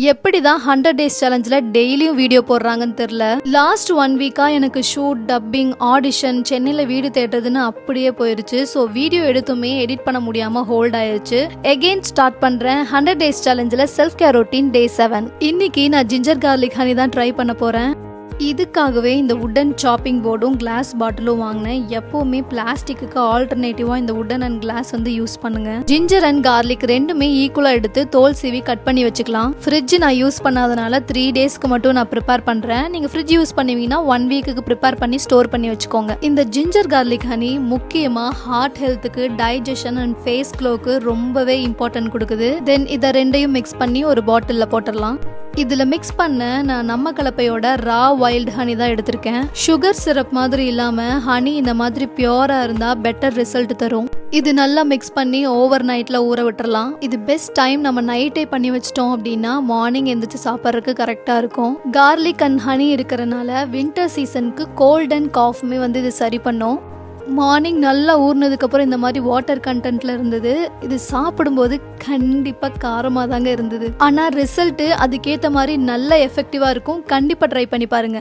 எப்படிதான் 100 டேஸ் சேலஞ்சில் டெய்லியும் வீடியோ போடுறாங்கன்னு தெரியல. லாஸ்ட் 1 வீக்கா எனக்கு ஷூட், டப்பிங், ஆடிஷன், சென்னையில் வீடு தேடுறதுன்னு அப்படியே போயிருச்சு. ஸோ வீடியோ எடுத்துமே எடிட் பண்ண முடியாம ஹோல்ட் ஆயிருச்சு. எகெயின் ஸ்டார்ட் பண்றேன் 100 டேஸ் சேலஞ்சில் செல்ஃப் கேர் ரொட்டீன் டே 7. இன்னைக்கு நான் ஜிஞ்சர் கார்லிக் ஹனி தான் ட்ரை பண்ண போறேன். இதுக்காகவே இந்த உட்டன் சாப்பிங் போர்டும் கிளாஸ் பாட்டிலும் வாங்கினேன். எப்போவுமே பிளாஸ்டிக்கு ஆல்டர்னேட்டிவா இந்த உட்டன் அண்ட் கிளாஸ் வந்து யூஸ் பண்ணுங்க. ஜிஞ்சர் அண்ட் கார்லிக் ரெண்டுமே ஈக்குவலா எடுத்து தோல் சீவி கட் பண்ணி வச்சுக்கலாம். ஃப்ரிட்ஜ் நான் யூஸ் பண்ணாதனால 3 டேஸ்க்கு மட்டும் நான் ப்ரிப்பேர் பண்றேன். நீங்க ஃப்ரிட்ஜ் யூஸ் பண்ணுவீங்கன்னா 1 வீக்குக்கு ப்ரிப்பேர் பண்ணி ஸ்டோர் பண்ணி வச்சுக்கோங்க. இந்த ஜிஞ்சர் கார்லிக் ஹனி முக்கியமா ஹார்ட் ஹெல்த்துக்கு, டைஜஷன் அண்ட் ஃபேஸ் க்ளோக்கு ரொம்பவே இம்பார்ட்டன்ட் கொடுக்குது. தென் இதை ரெண்டையும் மிக்ஸ் பண்ணி ஒரு பாட்டில்ல போட்டுடலாம். இதுல மிக்ஸ் பண்ண நான் நம்ம கலப்பையோட ரா வைல்ட் ஹனி தான் எடுத்திருக்கேன். சுகர் சிரப் மாதிரி இல்லாம ஹனி இந்த மாதிரி பியூரா இருந்தா பெட்டர் ரிசல்ட் தரும். இது நல்லா மிக்ஸ் பண்ணி ஓவர் நைட்ல ஊற விட்டுறலாம். இது பெஸ்ட் டைம் நம்ம நைட்டே பண்ணி வச்சிட்டோம் அப்படின்னா மார்னிங் எந்திரிச்சு சாப்பிட்றதுக்கு கரெக்டா இருக்கும். கார்லிக் அண்ட் ஹனி இருக்கிறனால வின்டர் சீசனுக்கு கோல்ட் அண்ட் காஃப்மே வந்து இது சரி பண்ணும். மார்னிங் நல்லா ஊறினதுக்கு அப்புறம் இந்த மாதிரி வாட்டர் கண்டென்ட்ல இருந்தது. இது சாப்பிடும்போது கண்டிப்பா காரமா தாங்க இருந்தது. ஆனா ரிசல்ட் அதுக்கேற்ற மாதிரி நல்ல எஃபெக்டிவா இருக்கும். கண்டிப்பா ட்ரை பண்ணி பாருங்க.